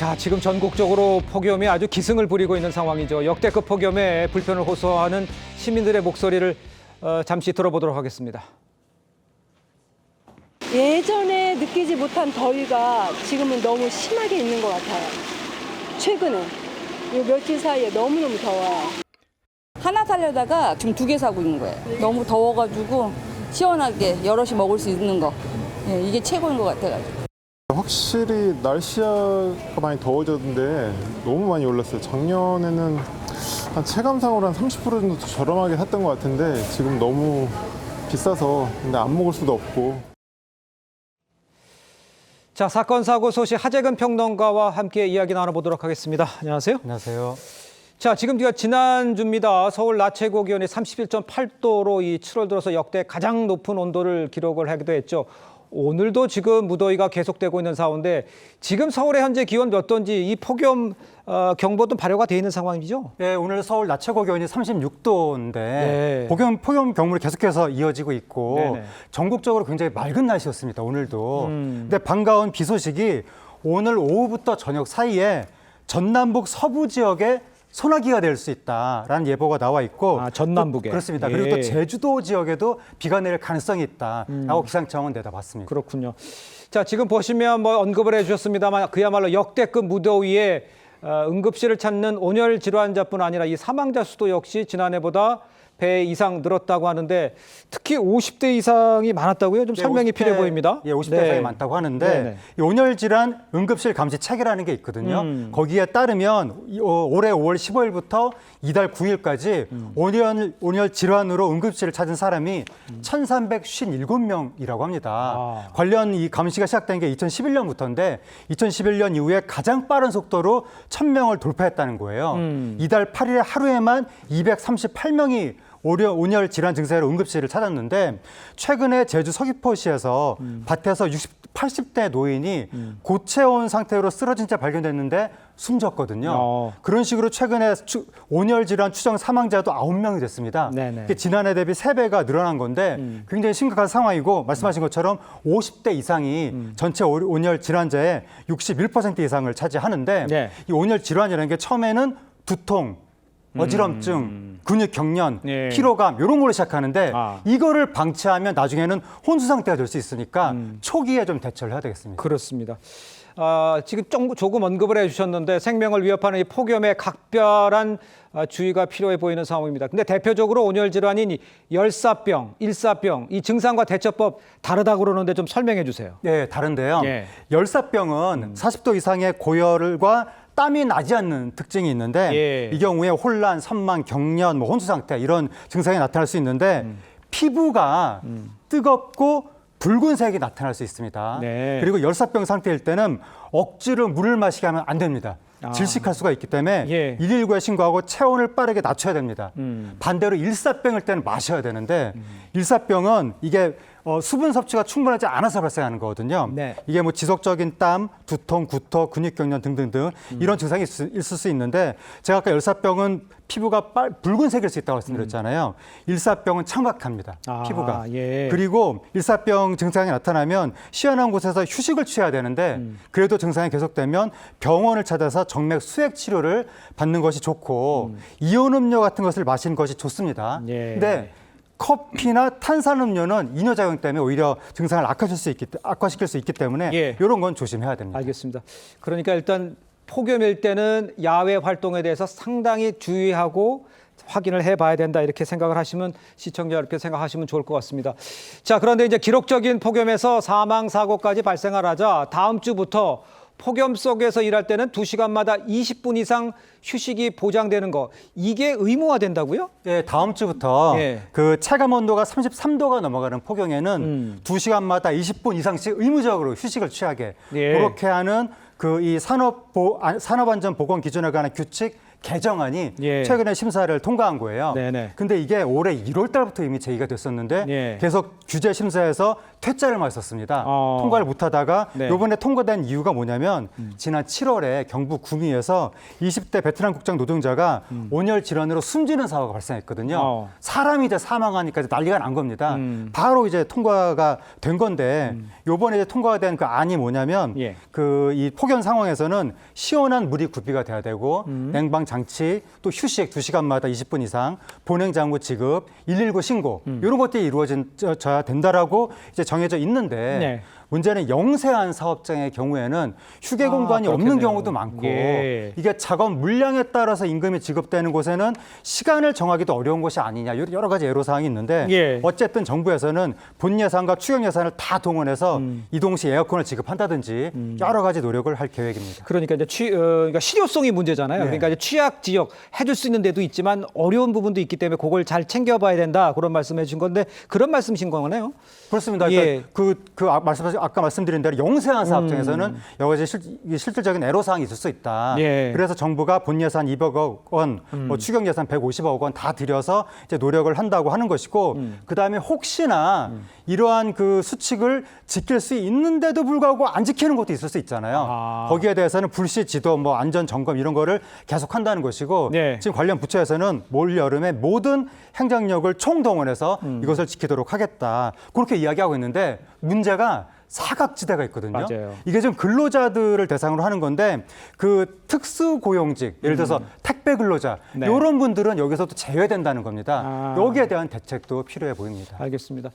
자, 지금 전국적으로 폭염이 아주 기승을 부리고 있는 상황이죠. 역대급 폭염에 불편을 호소하는 시민들의 목소리를 잠시 들어보도록 하겠습니다. 예전에 느끼지 못한 더위가 지금은 너무 심하게 있는 것 같아요. 최근에 이 며칠 사이에 너무너무 더워요. 하나 사려다가 지금 2개 사고 있는 거예요. 너무 더워가지고 시원하게 여럿이 먹을 수 있는 거. 예, 이게 최고인 것 같아가지고. 확실히 날씨가 많이 더워졌는데 너무 많이 올랐어요. 작년에는 한 체감상으로 한 30% 정도 더 저렴하게 샀던 것 같은데 지금 너무 비싸서 근데 안 먹을 수도 없고. 자, 사건 사고 소식 하재근 평론가와 함께 이야기 나눠보도록 하겠습니다. 안녕하세요. 안녕하세요. 자, 지금 지난주입니다. 서울 낮 최고 기온이 31.8도로 이 7월 들어서 역대 가장 높은 온도를 기록을 하기도 했죠. 오늘도 지금 무더위가 계속되고 있는 가운데 지금 서울의 현재 기온 몇 도인지 이 폭염 경보도 발효가 돼 있는 상황이죠? 네, 오늘 서울 낮 최고 기온이 36도인데 네. 폭염 경보를 계속해서 이어지고 있고 네네. 전국적으로 굉장히 맑은 날씨였습니다. 오늘도. 근데 반가운 비 소식이 오늘 오후부터 저녁 사이에 전남북 서부 지역에 소나기가 될 수 있다라는 예보가 나와 있고 전남북에. 그렇습니다. 예. 그리고 또 제주도 지역에도 비가 내릴 가능성이 있다라고 기상청은 내다봤습니다. 그렇군요. 자, 지금 보시면 언급을 해주셨습니다만 그야말로 역대급 무더위에 응급실을 찾는 온열 질환자뿐 아니라 이 사망자 수도 역시 지난해보다 배 이상 늘었다고 하는데 특히 50대 이상이 많았다고요? 좀 설명이 필요해 보입니다. 예, 50대 이상이 많다고 하는데 네네. 이 온열 질환 응급실 감시 체계라는 게 있거든요. 거기에 따르면 올해 5월 15일부터 이달 9일까지 온열 질환으로 응급실을 찾은 사람이 1,357명이라고 합니다. 관련 이 감시가 시작된 게 2011년부터인데 2011년 이후에 가장 빠른 속도로 1,000명을 돌파했다는 거예요. 이달 8일에 하루에만 238명이 온열 질환 증세로 응급실을 찾았는데 최근에 제주 서귀포시에서 밭에서 80대 노인이 고체온 상태로 쓰러진 채 발견됐는데 숨졌거든요. 그런 식으로 최근에 온열 질환 추정 사망자도 9명이 됐습니다. 네네. 지난해 대비 3배가 늘어난 건데 굉장히 심각한 상황이고 말씀하신 것처럼 50대 이상이 전체 온열 질환자의 61% 이상을 차지하는데 네. 이 온열 질환이라는 게 처음에는 두통, 어지럼증, 근육 경련, 예. 피로감 이런 걸로 시작하는데 아. 이거를 방치하면 나중에는 혼수 상태가 될 수 있으니까 초기에 좀 대처를 해야 되겠습니다. 그렇습니다. 지금 조금 언급을 해주셨는데 생명을 위협하는 이 폭염에 각별한 주의가 필요해 보이는 상황입니다. 근데 대표적으로 온열 질환인 이 열사병, 일사병 이 증상과 대처법 다르다고 그러는데 좀 설명해 주세요. 네, 다른데요. 예. 열사병은 40도 이상의 고열과 땀이 나지 않는 특징이 있는데 예. 이 경우에 혼란, 선망, 경련, 혼수 상태 이런 증상이 나타날 수 있는데 피부가 뜨겁고 붉은색이 나타날 수 있습니다. 네. 그리고 열사병 상태일 때는 억지로 물을 마시게 하면 안 됩니다. 질식할 수가 있기 때문에 예. 119에 신고하고 체온을 빠르게 낮춰야 됩니다. 반대로 일사병일 때는 마셔야 되는데 일사병은 이게 수분 섭취가 충분하지 않아서 발생하는 거거든요. 네. 이게 뭐 지속적인 땀, 두통, 구토, 근육 경련 등등등 이런 증상이 있을 수 있는데 제가 아까 열사병은 피부가 붉은색일 수 있다고 말씀드렸잖아요. 일사병은 청각합니다. 피부가. 예. 그리고 일사병 증상이 나타나면 시원한 곳에서 휴식을 취해야 되는데 그래도 증상이 계속되면 병원을 찾아서 정맥 수액 치료를 받는 것이 좋고 이온 음료 같은 것을 마시는 것이 좋습니다. 예. 근데 커피나 탄산음료는 이뇨작용 때문에 오히려 증상을 악화시킬 수 있기 때문에 예. 이런 건 조심해야 됩니다. 알겠습니다. 그러니까 일단 폭염일 때는 야외 활동에 대해서 상당히 주의하고 확인을 해봐야 된다 이렇게 생각을 하시면 시청자 이렇게 생각하시면 좋을 것 같습니다. 자, 그런데 이제 기록적인 폭염에서 사망 사고까지 발생을 하자 다음 주부터 폭염 속에서 일할 때는 2시간마다 20분 이상 휴식이 보장되는 거 이게 의무화된다고요? 예, 다음 주부터 예. 그 체감 온도가 33도가 넘어가는 폭염에는 2시간마다 20분 이상씩 의무적으로 휴식을 취하게 예. 그렇게 하는 그 이 산업안전보건 기준에 관한 규칙 개정안이 예. 최근에 심사를 통과한 거예요. 네네. 근데 이게 올해 1월 달부터 이미 제기가 됐었는데 예. 계속 규제 심사에서 퇴짜를 맞았습니다. 어. 통과를 못하다가 네. 이번에 통과된 이유가 뭐냐면 지난 7월에 경북 구미에서 20대 베트남 국적 노동자가 온열 질환으로 숨지는 사고가 발생했거든요. 어. 사람이 이제 사망하니까 이제 난리가 난 겁니다. 바로 이제 통과가 된 건데 이번에 이제 통과가 된 그 안이 뭐냐면 예. 그 이 폭염 상황에서는 시원한 물이 구비가 돼야 되고 냉방 장치 또 휴식 2시간마다 20분 이상 보냉 장구 지급 119 신고 이런 것들이 이루어져야 된다라고 이제 정해져 있는데 네. 문제는 영세한 사업장의 경우에는 휴게 공간이 없는 그렇겠네요. 경우도 많고 예. 이게 작업 물량에 따라서 임금이 지급되는 곳에는 시간을 정하기도 어려운 곳이 아니냐 여러 가지 애로사항이 있는데 예. 어쨌든 정부에서는 본 예산과 추경 예산을 다 동원해서 이동 시 에어컨을 지급한다든지 여러 가지 노력을 할 계획입니다. 그러니까 이제 그러니까 실효성이 문제잖아요. 네. 그러니까 이제 취약 지역 해줄 수 있는 데도 있지만 어려운 부분도 있기 때문에 그걸 잘 챙겨봐야 된다 그런 말씀해 주신 건데 그런 말씀이신 거네요. 그렇습니다. 예. 그러니까 아까 말씀드린 대로 영세한 사업장에서는 여러 가지 실질적인 애로사항이 있을 수 있다. 예. 그래서 정부가 본 예산 200억 원, 뭐 추경 예산 150억 원 다 들여서 이제 노력을 한다고 하는 것이고, 그 다음에 혹시나 이러한 그 수칙을 지킬 수 있는데도 불구하고 안 지키는 것도 있을 수 있잖아요. 아. 거기에 대해서는 불시 지도, 뭐 안전 점검 이런 거를 계속 한다는 것이고, 네. 지금 관련 부처에서는 올 여름에 모든 행정력을 총동원해서 이것을 지키도록 하겠다. 그렇게 이야기하고 있는데 문제가 사각지대가 있거든요. 맞아요. 이게 좀 근로자들을 대상으로 하는 건데 그 특수고용직, 예를 들어서 택배 근로자 네. 이런 분들은 여기서도 제외된다는 겁니다. 아. 여기에 대한 대책도 필요해 보입니다. 알겠습니다.